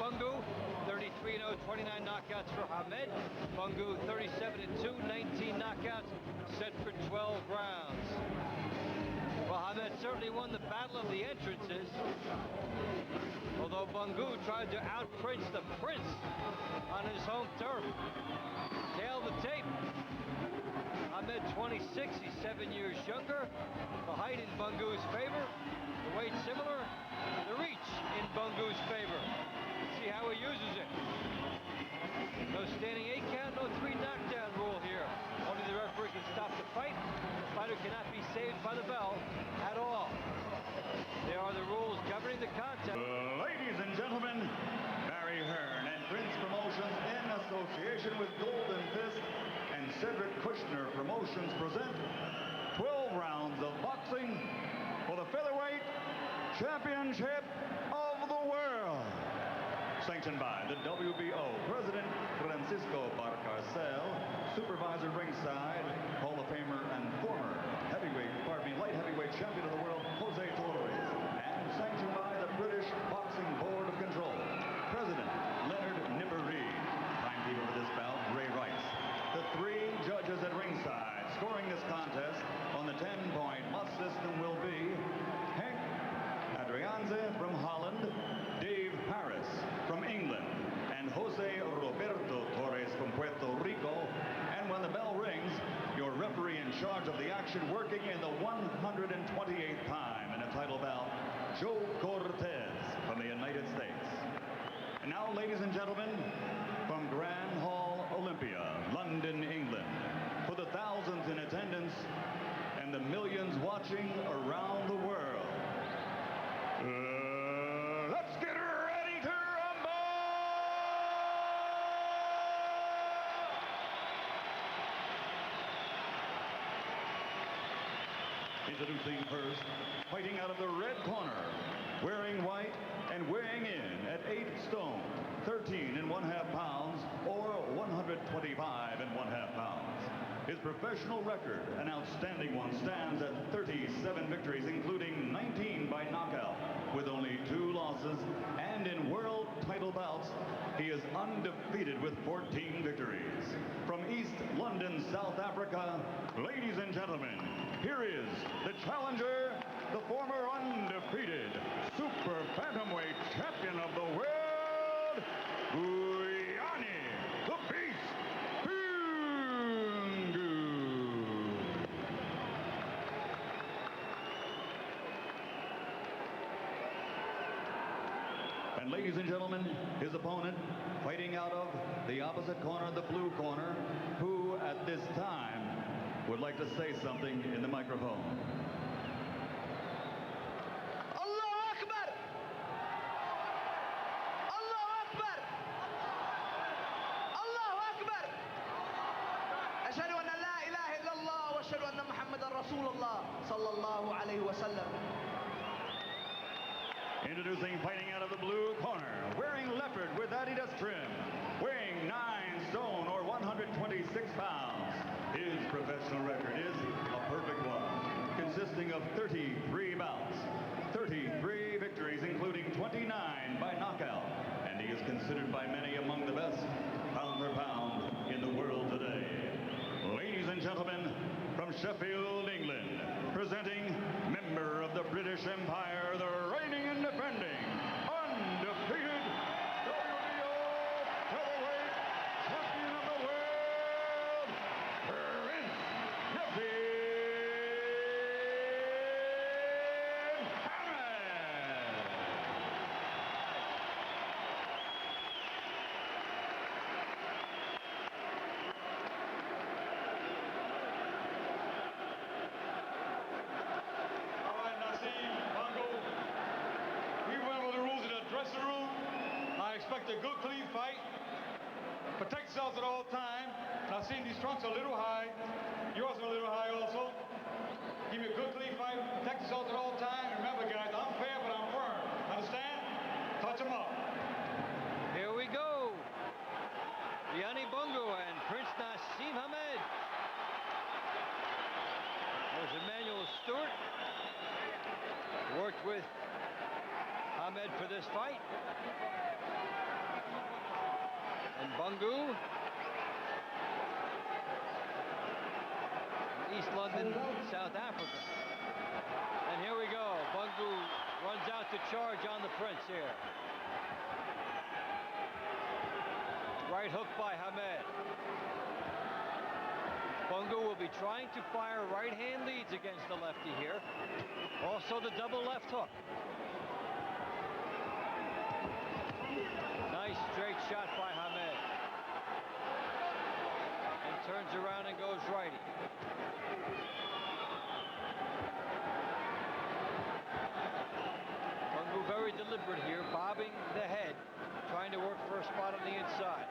Bungu. 33-0, 29 knockouts for Hamed. Bungu 37-2, 19 knockouts, set for 12 rounds. Well, Hamed certainly won the battle of the entrances, although Bungu tried to out-prince the Prince on his home turf. Tail the tape. Hamed 26, he's 7 years younger. The height in Bungu's favor, the weight similar, the reach in Bungu's favor. See how he uses it. No standing 8 count, no 3 knockdown rule here. Only the referee can stop the fight. The fighter cannot be saved by the bell at all. There are the rules governing the contest. Ladies and gentlemen, Barry Hearn and Prince Promotions in association with Golden Fist and Cedric Kushner Promotions present 12 rounds of boxing for the Featherweight Championship of the World. Sanctioned by the WBO President Francisco Barcarcel, Supervisor ringside, Hall of Famer and former light heavyweight champion of the world, Jose Torres, and sanctioned by the British Boxing Board of Control, President Leonard Nipper Reed. Timekeeper for this bout, Ray Rice. The 3 judges at ringside scoring this contest on the 10-point must system will be Henk Adrianze from Holland, Dave Harris from England, and Jose Roberto Torres from Puerto Rico. And when the bell rings, your referee in charge of the action, working in the 128th time in a title bout, Joe Cortez from the United States. And now, ladies and gentlemen, from Grand Hall, Olympia, London, England, for the thousands in attendance and the millions watching around the world, let's get ready to rumble! Introducing first, fighting out of the red corner, wearing white and weighing in at 8 stone, 13½ pounds, or 125½ pounds. His professional record, an outstanding one, stands at 37 victories, including 19 by knockout, with only 2 losses, and in world title bouts, he is undefeated with 14 victories. From East London, South Africa, ladies and gentlemen, here is the challenger, the former undefeated super bantamweight champion of the world, Vuyani, the Beast, Bungu. And ladies and gentlemen, his opponent, fighting out of the opposite corner, the blue corner, who at this time would like to say something in the microphone. Allahu Akbar! Allahu Akbar! Allahu Akbar! Ashhadu an la ilaha illallah wa ashhadu anna Muhammadan Rasulullah sallallahu alayhi wa sallam. Introducing, fighting out of the blue corner, wearing leopard with Adidas trim, weighing 9 stone or 126 pounds. His professional record is a perfect one, consisting of 33 bouts, 33 victories, including 29 by knockout, and he is considered by many among the best pound for pound in the world today. Ladies and gentlemen, from Sheffield, England, presenting member of the British Empire, the reigning and defending, undefeated WBO Featherweight Champion of the World, Prince Naseem. I expect a good, clean fight. Protect yourselves at all times. Naseem, these trunks are a little high. Yours are a little high also. Give me a good, clean fight. Protect yourselves at all times. Remember, guys, I'm fair, but I'm firm. Understand? Touch them up. Here we go. Vuyani Bungu and Prince Naseem Hamed. There's Emmanuel Stewart. Worked with Hamed for this fight. And Bungu. East London, South Africa. And here we go. Bungu runs out to charge on the Prince here. Right hook by Hamed. Bungu will be trying to fire right hand leads against the lefty here. Also the double left hook. Nice straight shot by Hamed. And turns around and goes righty. Bungu very deliberate here, bobbing the head, trying to work for a spot on the inside.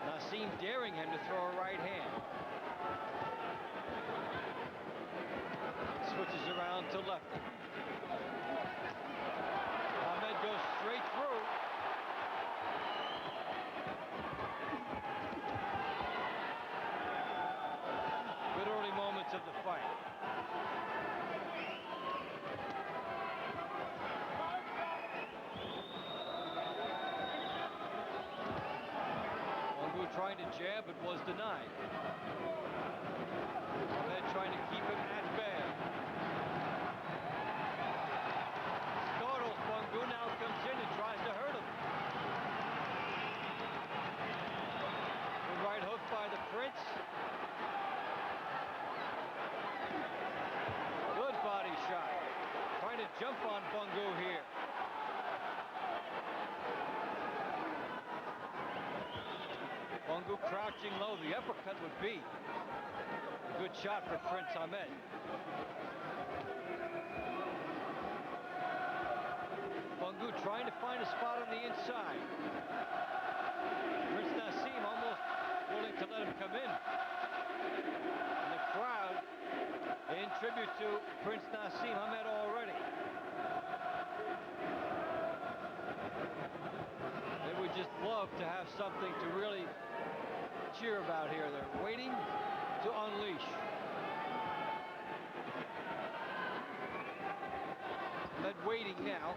Naseem daring him to throw a right hand. Switches around to lefty. Hamed goes straight through. Good early moments of the fight. Bungu trying to jab, but was denied. Hamed trying to keep him at bay. Startles Bungu, now comes in and tries to hurt him. Good right hook by the Prince. Good body shot. Trying to jump on Bungu here. Bungu crouching low. The uppercut would be a good shot for Prince Hamed. Bungu trying to find a spot on the inside. Prince Naseem almost willing to let him come in. And the crowd in tribute to Prince Naseem Hamed already. They would just love to have something to really cheer about here. They're waiting to unleash. Hamed waiting now.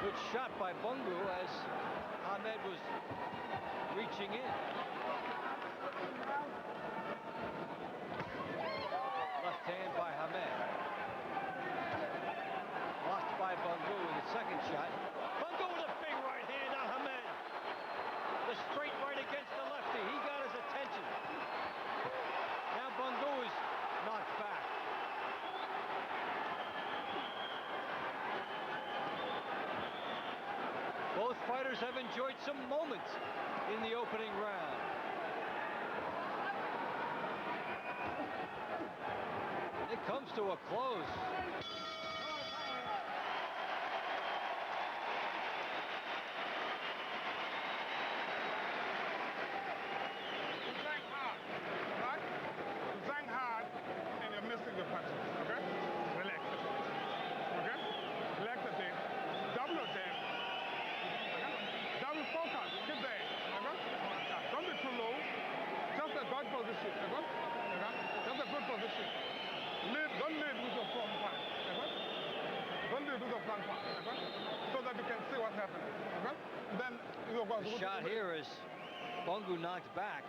Good shot by Bungu as Hamed was reaching in. Left hand by Hamed. Lost by Bungu in the second shot. Bungu with a big right hand on Hamed. The straight right against the lefty. He got his attention. Now Bungu is knocked back. Both fighters have enjoyed some moments in the opening round. It comes to a close. The shot here is Bungu knocked back.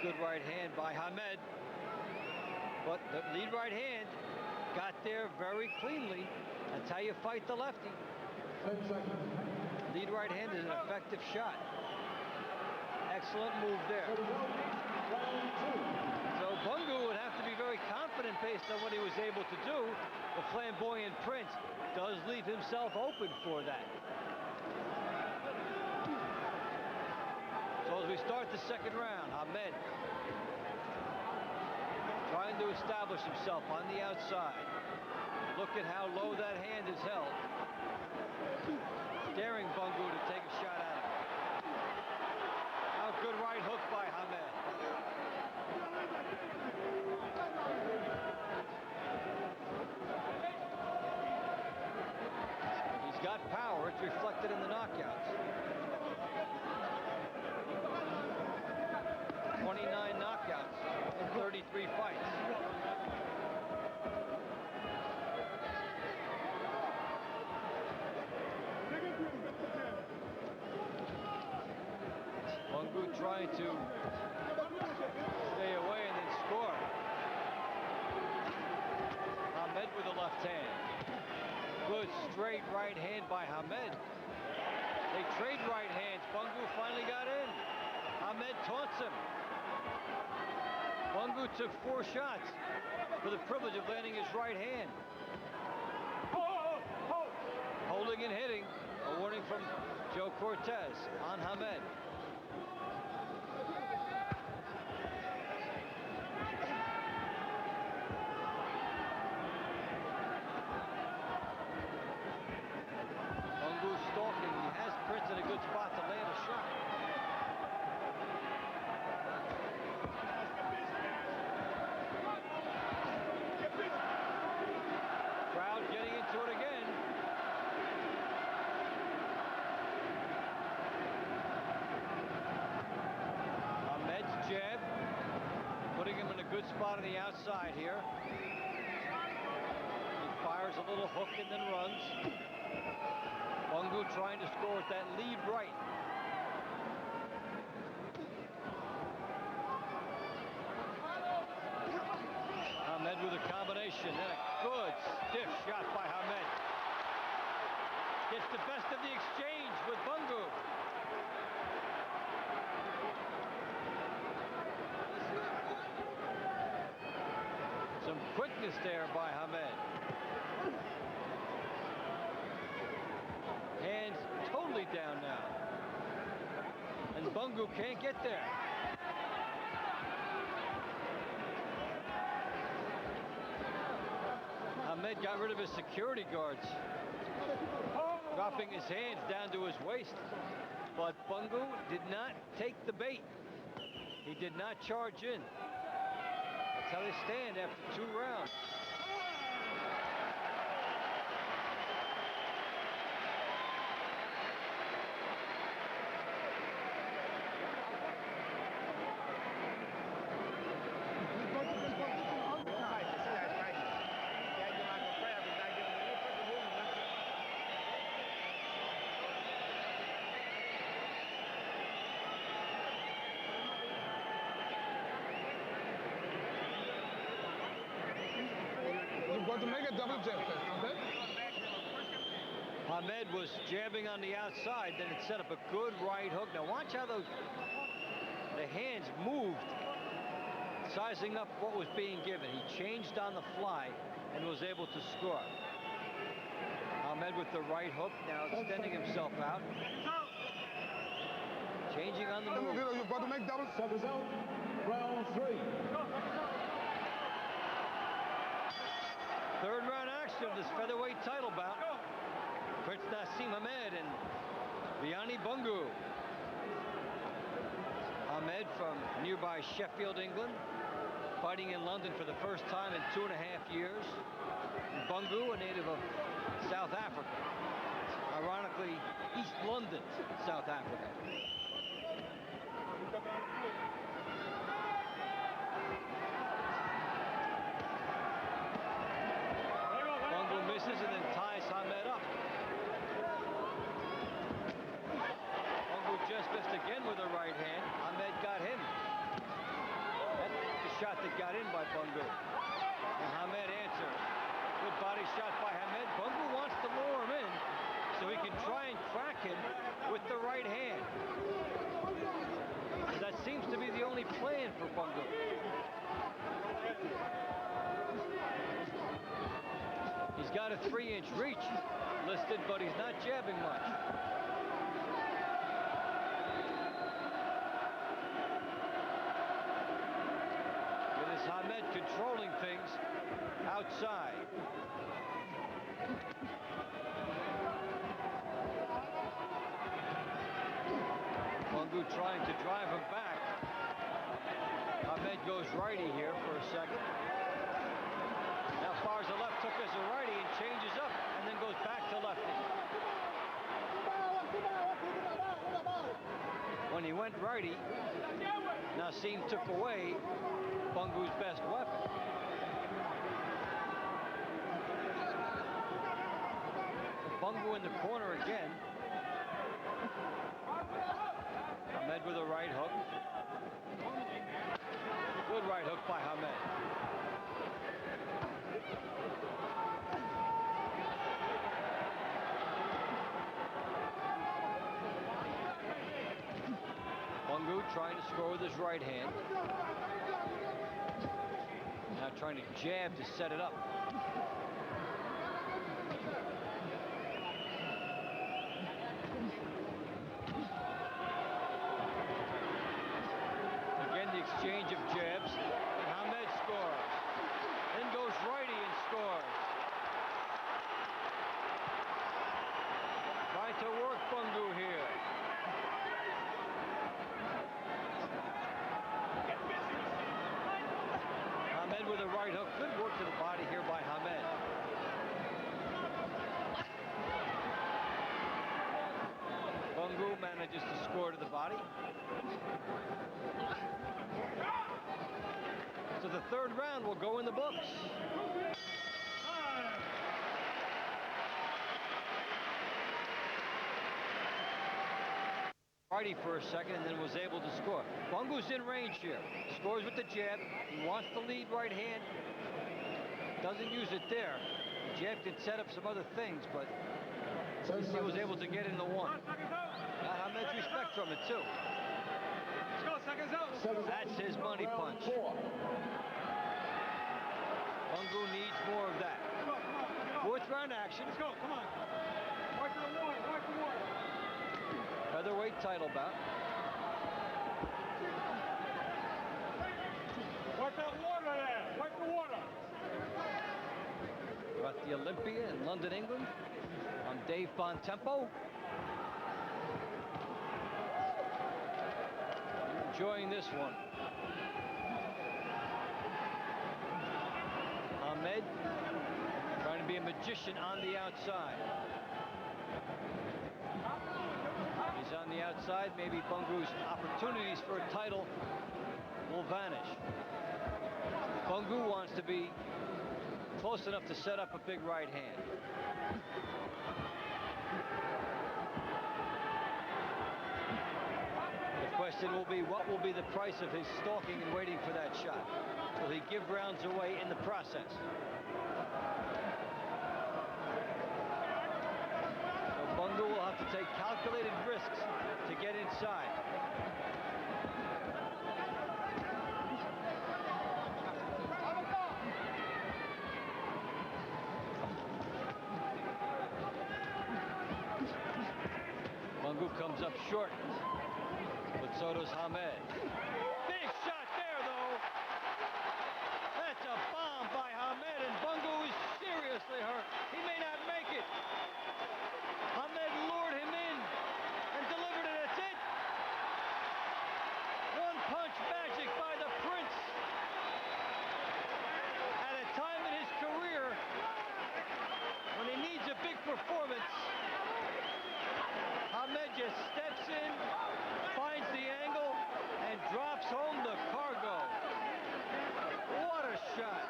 Good right hand by Hamed. But the lead right hand got there very cleanly. That's how you fight the lefty. Lead right hand is an effective shot. Excellent move there. So Bungu would have to be very confident based on what he was able to do. The flamboyant Prince does leave himself open for that. So as we start the second round, Hamed trying to establish himself on the outside. Look at how low that hand is held. Daring Bungu to take a shot at him. Now good right hook by Hamed. He's got power. It's reflected in the knockouts. 29 knockouts in 33 fights. trying to stay away and then score. Hamed with the left hand. Good straight right hand by Hamed. They trade right hands. Bungu finally got in. Hamed taunts him. Bungu took 4 shots for the privilege of landing his right hand. Holding and hitting. A warning from Joe Cortez on Hamed. Bungu stalking. He has Prince in a good spot to land a shot. Crowd getting into it again. Jab, putting him in a good spot on the outside here. He fires a little hook and then runs. Bungu trying to score with that lead right. Hamed with a combination and a good stiff shot by Hamed. Gets the best of the exchange with Bungu. Some quickness there by Hamed. Hands totally down now. And Bungu can't get there. Hamed got rid of his security guards, dropping his hands down to his waist. But Bungu did not take the bait. He did not charge in. That's how they stand after 2 rounds. To make a double jab first, okay? Hamed was jabbing on the outside, then it set up a good right hook. Now watch how the hands moved, sizing up what was being given. He changed on the fly and was able to score. Hamed with the right hook, now extending himself out. Changing on the move. You've got to make double. Round 3. Third round action of this featherweight title bout. Prince Naseem Hamed and Vuyani Bungu. Hamed from nearby Sheffield, England, fighting in London for the first time in 2.5 years. And Bungu, a native of South Africa. Ironically, East London, South Africa. Misses and then ties Hamed up. Bungu just missed again with a right hand. Hamed got him. That's the shot that got in by Bungu. And Hamed answers. Good body shot by Hamed. Bungu wants to lure him in so he can try and crack him with the right hand. And that seems to be the only plan for Bungu. He's got a 3-inch reach listed, but he's not jabbing much. With his Hamed controlling things outside. Bungu trying to drive him back. Hamed goes righty here for a second. Now fires a left hook as a righty and changes up and then goes back to lefty. When he went righty, Naseem took away Bungu's best weapon. Bungu in the corner again. Hamed with a right hook. Good right hook by Hamed. Bungu trying to score with his right hand. Now trying to jab to set it up. Again, the exchange of jabs. And Hamed scores. Then goes righty and scores. Trying to work Bungu here. Hamed with a right hook. Good work to the body here by Hamed. Bungu manages to score to the body. So the third round will go in the books. Righty for a second and then was able to score. Bungu's in range here. Scores with the jab. He wants to lead right hand. Doesn't use it there. The jab can set up some other things, but he was able to get into one. Got Hamed's respect from it too. Let's go, seconds out. That's his money punch. Bungu needs more of that. Fourth round action. Let's go, come on. Wipe the water, wipe the water. Featherweight title bout. Wipe that water there. Wipe the water. We're at the Olympia in London, England. I'm Dave Bontempo. Enjoying this one. Hamed trying to be a magician on the outside. He's on the outside. Maybe Bungu's opportunities for a title will vanish. Bungu wants to be close enough to set up a big right hand. The question will be, what will be the price of his stalking and waiting for that shot? Will he give rounds away in the process? Bungu will have to take calculated risks to get inside. Bungu comes up short, but so does Hamed. Big shot there, though. That's a bomb by Hamed, and Bungu is seriously hurt. He may not make it. Hamed lured him in and delivered it. That's it. One punch magic by the Prince. At a time in his career when he needs a big performance, Hamed just steps in, finds the angle, and drops home the cargo. What a shot.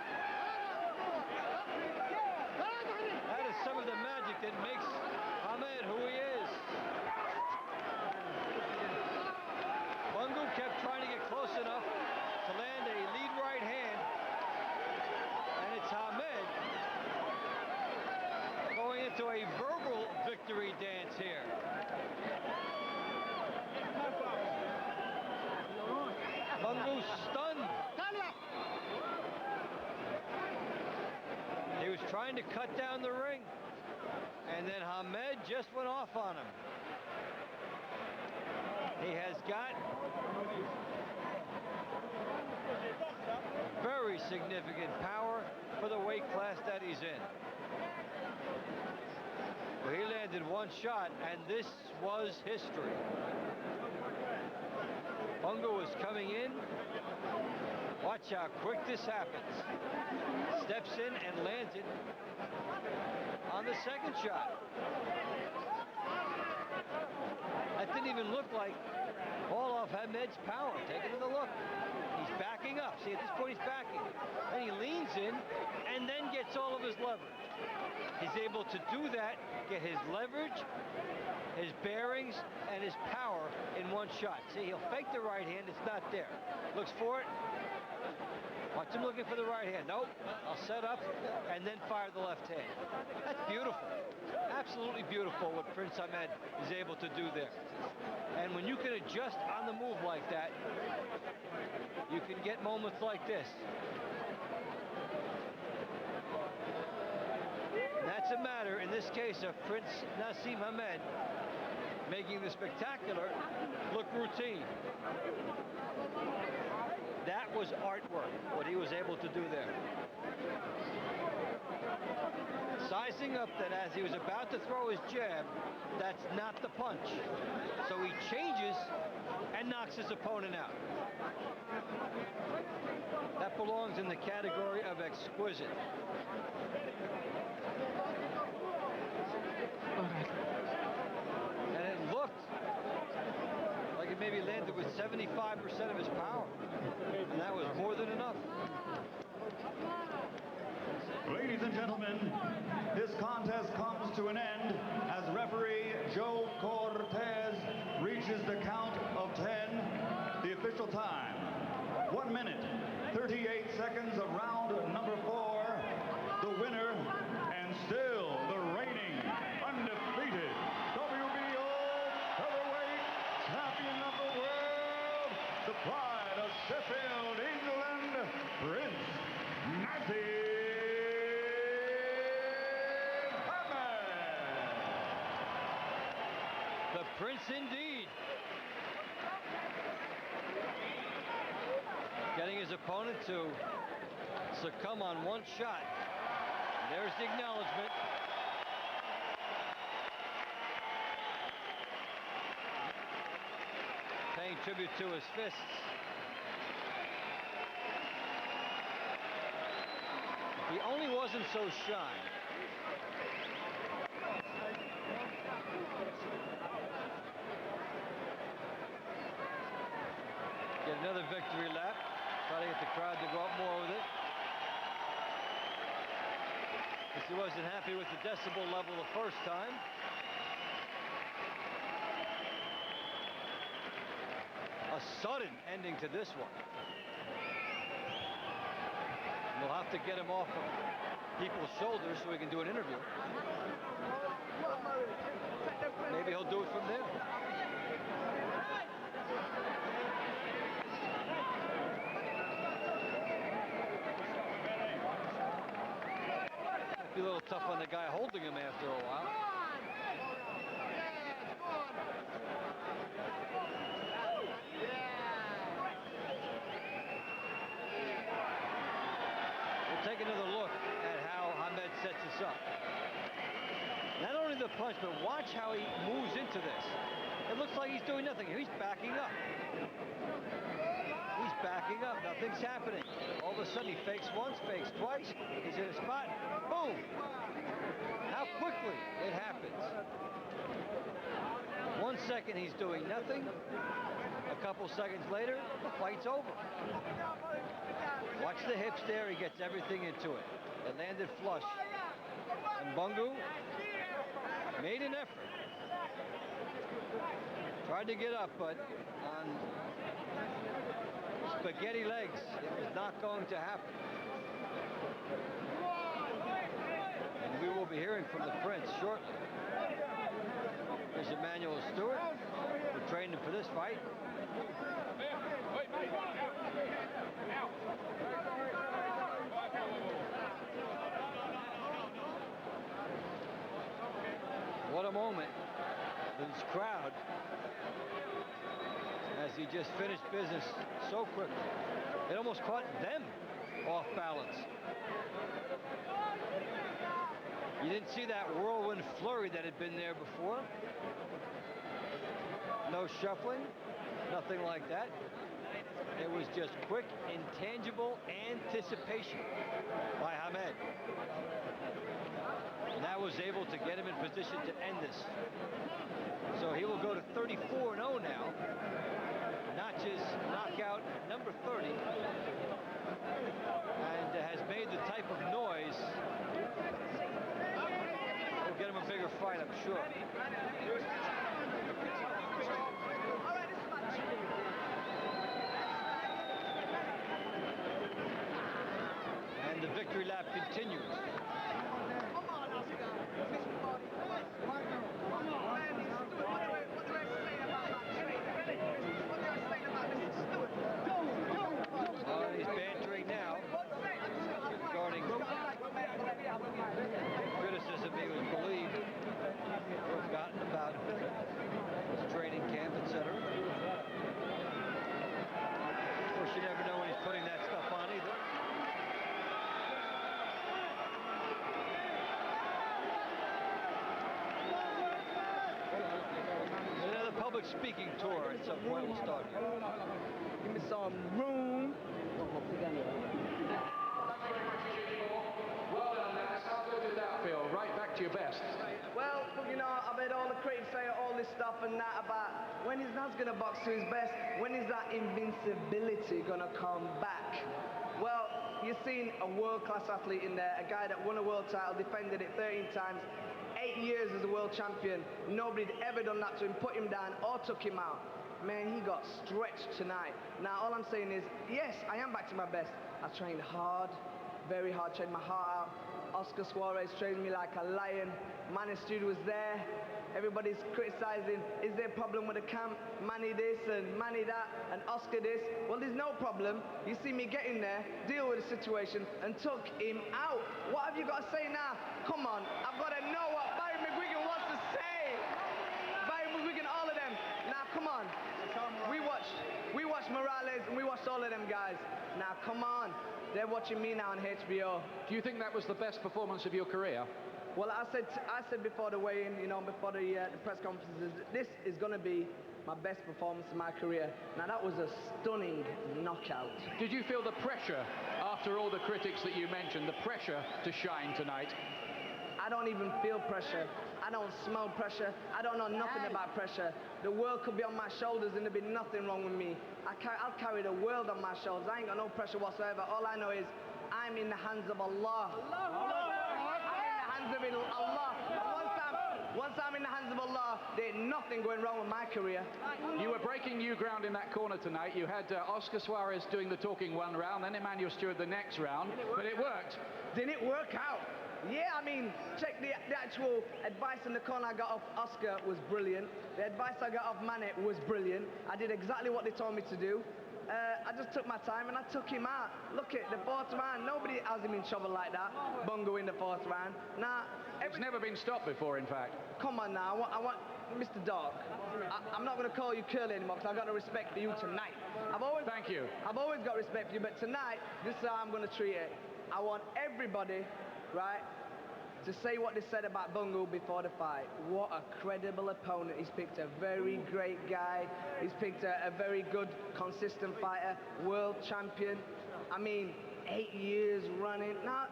That is some of the magic that makes Hamed who he is. Bungu kept trying to get close enough to land a lead right hand, and it's Hamed going into a verbal victory dance here. Bungu stunned. He was trying to cut down the ring, and then Hamed just went off on him. He has got very significant power for the weight class that he's in. Well, he landed one shot, and this was history. Bungu is coming in. Watch how quick this happens. Steps in and lands it on the second shot. That didn't even look like all off Hamed's power. Take another look. He's backing up. See, at this point, he's backing. Then he leans in and then gets all of his leverage. He's able to do that, get his leverage, his bearings, and his power in one shot. See, he'll fake the right hand. It's not there. Looks for it, Watch him looking for the right hand. Nope. I'll set up and then fire the left hand. That's beautiful. Absolutely beautiful what Prince Ahmed is able to do there. And when you can adjust on the move like that, you can get moments like this. And that's a matter, in this case, of Prince Naseem Ahmed making the spectacular look routine. That was artwork, what he was able to do there. Sizing up that as he was about to throw his jab, that's not the punch. So he changes and knocks his opponent out. That belongs in the category of exquisite. And it looked like it maybe landed with 75% of his power. And that was more than enough. Ladies and gentlemen, this contest comes to an end as referee Joe Cortez reaches the count of 10. The official time, 1 minute, 38 seconds of round number 4. The winner, and still the reigning, undefeated WBO Featherweight Champion of the world, the pride of Sheffield, England, Prince Naseem. The Prince indeed. Getting his opponent to succumb on one shot. There's the acknowledgement. Paying tribute to his fists. He only wasn't so shy. Get another victory lap. Try to get the crowd to go up more with it. Because he wasn't happy with the decibel level the first time. A sudden ending to this one. We'll have to get him off of people's shoulders so we can do an interview. Maybe he'll do it from there. Be a little tough on the guy holding him after a while. We'll take another look at how Ahmed sets this up. Not only the punch, but watch how he moves into this. It looks like he's doing nothing. He's backing up. He's backing up. Nothing's happening. All of a sudden, he fakes once, fakes twice. He's in a spot. Boom. How quickly it happens. 1 second, he's doing nothing. A couple seconds later, the fight's over. Watch the hips there. He gets everything into it. It landed flush. And Bungu made an effort. Tried to get up, but on spaghetti legs, it was not going to happen. And we will be hearing from the Prince shortly. There's Emmanuel Stewart, who trained him for this fight. What a moment. This crowd, as he just finished business so quickly. It almost caught them off balance. You didn't see that whirlwind flurry that had been there before. No shuffling, nothing like that. It was just quick, intangible anticipation by Ahmed. And that was able to get him in position to end this. So he will go to 34-0 now. Notches knockout number 30. And has made the type of noise. Will get him a bigger fight, I'm sure. And the victory lap continues. He's bantering now regarding criticism he was believed to have gotten about his training camp, etc. Of course, you never know when he's putting that stuff on either. Another public speaking tour at some point will start here. Give me some room. Well done, Naz. How good did that feel? Right back to your best. Well, you know, I've heard all the critics say all this stuff and that about when is Naz going to box to his best? When is that invincibility going to come back? Well, you've seen a world-class athlete in there, a guy that won a world title, defended it 13 times, 8 years as a world champion. Nobody'd ever done that to him, put him down or took him out. Man, he got stretched tonight. Now, all I'm saying is, yes, I am back to my best. I trained hard, very hard, trained my heart out. Oscar Suarez trained me like a lion. Manny Studio was there. Everybody's criticizing, is there a problem with the camp? Manny this and Manny that and Oscar this. Well, there's no problem. You see me get in there, deal with the situation and took him out. What have you got to say now? Come on, I've got to know what Barry McGuigan wants to say. Barry McGuigan, all of them. Now, come on. We watched Morales and we watched all of them guys. Now, come on. They're watching me now on HBO. Do you think that was the best performance of your career? Well, I said before the weigh-in, you know, before the press conferences, this is going to be my best performance in my career. Now, that was a stunning knockout. Did you feel the pressure, after all the critics that you mentioned, the pressure to shine tonight? I don't even feel pressure. I don't smell pressure. I don't know nothing about pressure. The world could be on my shoulders and there'd be nothing wrong with me. I'll carry the world on my shoulders. I ain't got no pressure whatsoever. All I know is I'm in the hands of Allah. I'm in the hands of Allah. Once I'm in the hands of Allah, there ain't nothing going wrong with my career. You were breaking new ground in that corner tonight. You had Oscar Suarez doing the talking one round, then Emmanuel Stewart the next round, but it worked. Didn't it work out? Yeah, I mean, check the actual advice in the corner I got off Oscar was brilliant. The advice I got off Manet was brilliant. I did exactly what they told me to do. I just took my time and I took him out. Look at the fourth round. Nobody has him in trouble like that. Bungu in the fourth round. Now, it's never been stopped before, in fact. Come on now. I want Mr. Dog. I'm not going to call you Curly anymore because I've got no respect for you tonight. Thank you. I've always got respect for you, but tonight, this is how I'm going to treat it. I want everybody, right, to say what they said about Bungu before the fight. What a credible opponent. He's picked a very great guy. He's picked a very good, consistent fighter, world champion. I mean, 8 years running. Now,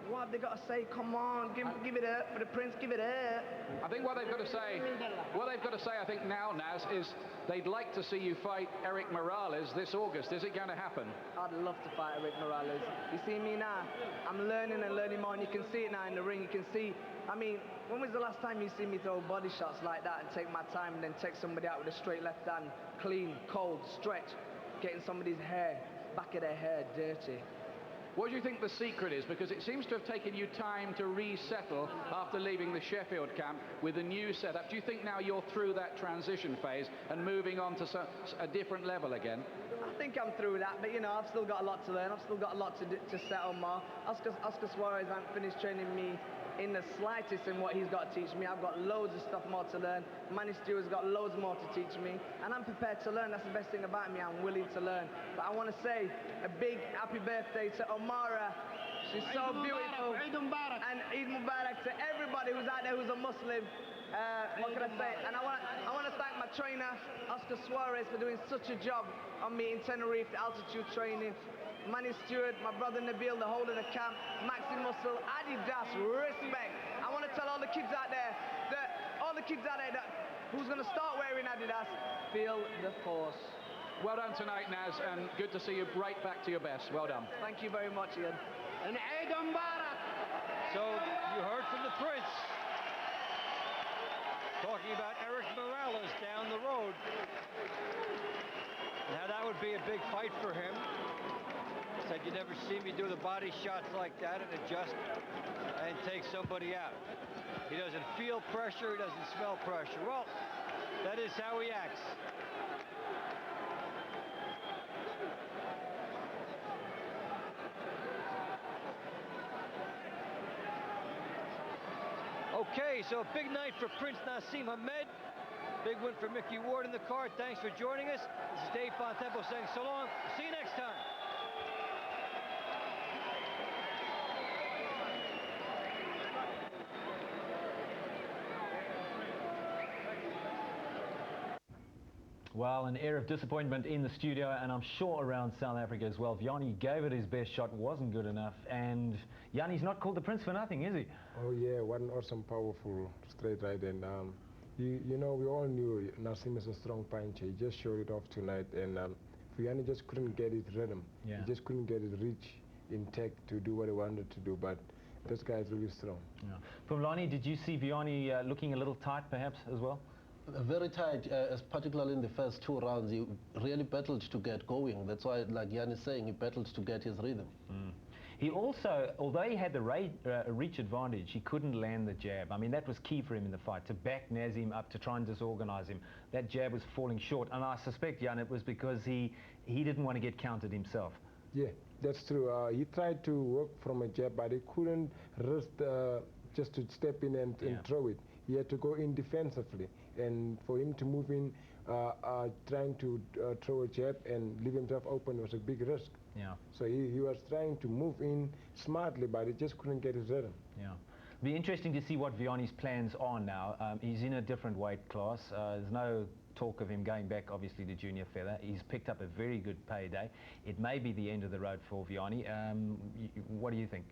what have they got to say? Come on, give it up for the Prince, give it up. I think what they've got to say, I think now, Naz, is they'd like to see you fight Eric Morales this August. Is it going to happen? I'd love to fight Eric Morales. You see me now? I'm learning and learning more, and you can see it now in the ring. You can see, I mean, when was the last time you see me throw body shots like that and take my time and then take somebody out with a straight left hand, clean, cold, stretch, getting somebody's hair, back of their hair, dirty? What do you think the secret is? Because it seems to have taken you time to resettle after leaving the Sheffield camp with a new setup. Do you think now you're through that transition phase and moving on to a different level again? I think I'm through that, but you know, I've still got a lot to learn. I've still got a lot to settle more. Oscar Suarez hasn't finished training me in the slightest in what he's got to teach me. I've got loads of stuff more to learn. Manny Stewart's got loads more to teach me, and I'm prepared to learn. That's the best thing about me. I'm willing to learn. But I want to say a big happy birthday to Omara. She's so beautiful. And Eid Mubarak to everybody who's out there who's a Muslim. What can I say? And I want to thank my trainer, Oscar Suarez, for doing such a job on me in Tenerife, the altitude training. Manny Stewart, my brother Nabil, the whole of the camp, Maxi Muscle, Adidas, respect. I want to tell all the kids out there that who's going to start wearing Adidas, feel the force. Well done tonight, Naz, and good to see you right back to your best. Well done. Thank you very much, Ian. And Eid Mubarak. So you heard from the Prince talking about Eric Morales down the road. Now that would be a big fight for him. said, you never see me do the body shots like that and adjust and take somebody out. He doesn't feel pressure, he doesn't smell pressure. Well, that is how he acts. Okay, so a big night for Prince Naseem Hamed. Big win for Mickey Ward in the card. Thanks for joining us. This is Dave Fontempo saying so long. See you next time. Well, an air of disappointment in the studio, and I'm sure around South Africa as well. Vuyani gave it his best shot, wasn't good enough, and Yanni's not called the Prince for nothing, is he? Oh yeah, what an awesome, powerful straight right, and you know, we all knew Naseem is a strong puncher. He just showed it off tonight, and Vuyani just couldn't get his rhythm. Yeah. He just couldn't get his reach intact to do what he wanted to do, but this guy is really strong. Yeah. Pumlani, did you see Vuyani looking a little tight perhaps as well? Very tight, particularly in the first 2 rounds. He really battled to get going. That's why, like Jan is saying, he battled to get his rhythm. Mm. He also, although he had the reach advantage, he couldn't land the jab. I mean, that was key for him in the fight, to back Naseem up, to try and disorganize him. That jab was falling short, and I suspect, Jan, it was because he didn't want to get countered himself. Yeah, that's true. He tried to work from a jab, but he couldn't risk just to step in and throw it. He had to go in defensively, and for him to move in, trying to throw a jab and leave himself open was a big risk. Yeah. So he was trying to move in smartly, but he just couldn't get his rhythm. Yeah. It'll be interesting to see what Vuyani's plans are now. He's in a different weight class. There's no talk of him going back, obviously, to junior feather. He's picked up a very good payday. It may be the end of the road for Vuyani. What do you think?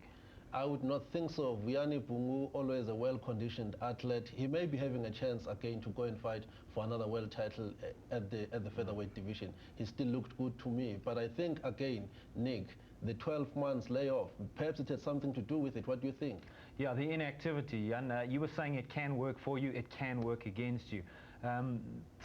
I would not think so. Vuyani Bungu, always a well-conditioned athlete. He may be having a chance again to go and fight for another world title at the featherweight division. He still looked good to me. But I think, again, Nick, the 12 months layoff, perhaps it had something to do with it. What do you think? Yeah, the inactivity. And you were saying it can work for you, it can work against you.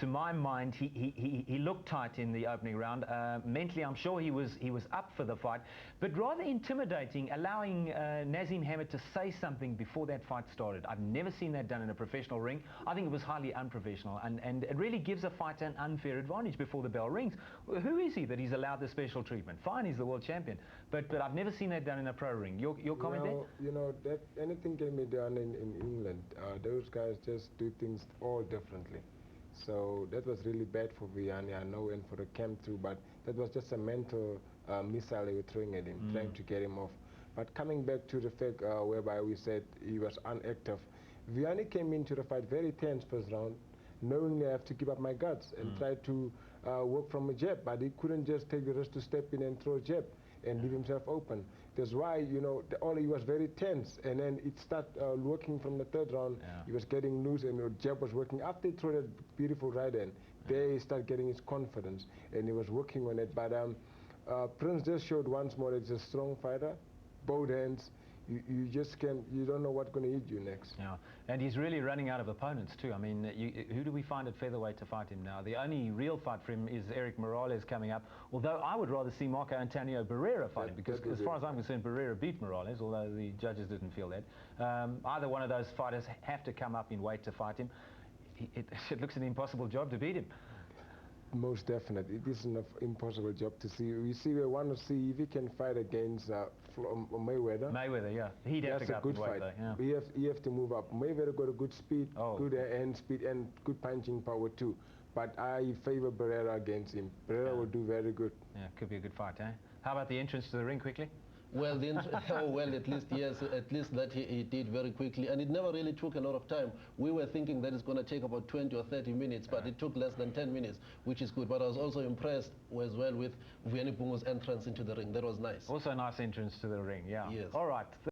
To my mind, he looked tight in the opening round. Mentally, I'm sure he was up for the fight, but rather intimidating, allowing Naseem Hamed to say something before that fight started. I've never seen that done in a professional ring. I think it was highly unprofessional, and it really gives a fighter an unfair advantage before the bell rings. Who is he that he's allowed this special treatment? Fine, he's the world champion, but I've never seen that done in a pro ring. Your comment there? You know, that anything can be done in England. Those guys just do things all differently. So that was really bad for Vuyani, I know, and for the camp too, but that was just a mental missile they were throwing at him, trying to get him off. But coming back to the fact whereby we said he was inactive, Vuyani came into the fight very tense first round, knowing I have to give up my guts and try to work from a jab, but he couldn't just take the risk to step in and throw a jab and leave himself open. That's why, you know, he was very tense, and then it started working from the 3rd round. He was getting loose, and the jab was working. After he threw that beautiful right hand, there he started getting his confidence, and he was working on it. But Prince just showed once more that he's a strong fighter, both hands. You just can't, you don't know what's going to eat you next. Yeah, and he's really running out of opponents too. I mean, who do we find at featherweight to fight him now? The only real fight for him is Eric Morales coming up, although I would rather see Marco Antonio Barrera fight him, because as far as I'm concerned, Barrera beat Morales, although the judges didn't feel that. Either one of those fighters have to come up in weight to fight him. It looks an impossible job to beat him. Most definitely. It is an impossible job to see. We want to see if he can fight against Mayweather. Mayweather, yeah. He'd have to go up in weight, though. Yeah. He have to move up. Mayweather got a good speed, good hand speed, and good punching power too. But I favor Barrera against him. Barrera will do very good. Yeah, could be a good fight, eh? How about the entrance to the ring quickly? Well, at least, yes, at least that he did very quickly, and it never really took a lot of time. We were thinking that it's going to take about 20 or 30 minutes, but it took less than 10 minutes, which is good. But I was also impressed as well with Vuyani Bungu's entrance into the ring. That was nice. Also a nice entrance to the ring, yeah. Yes. All right.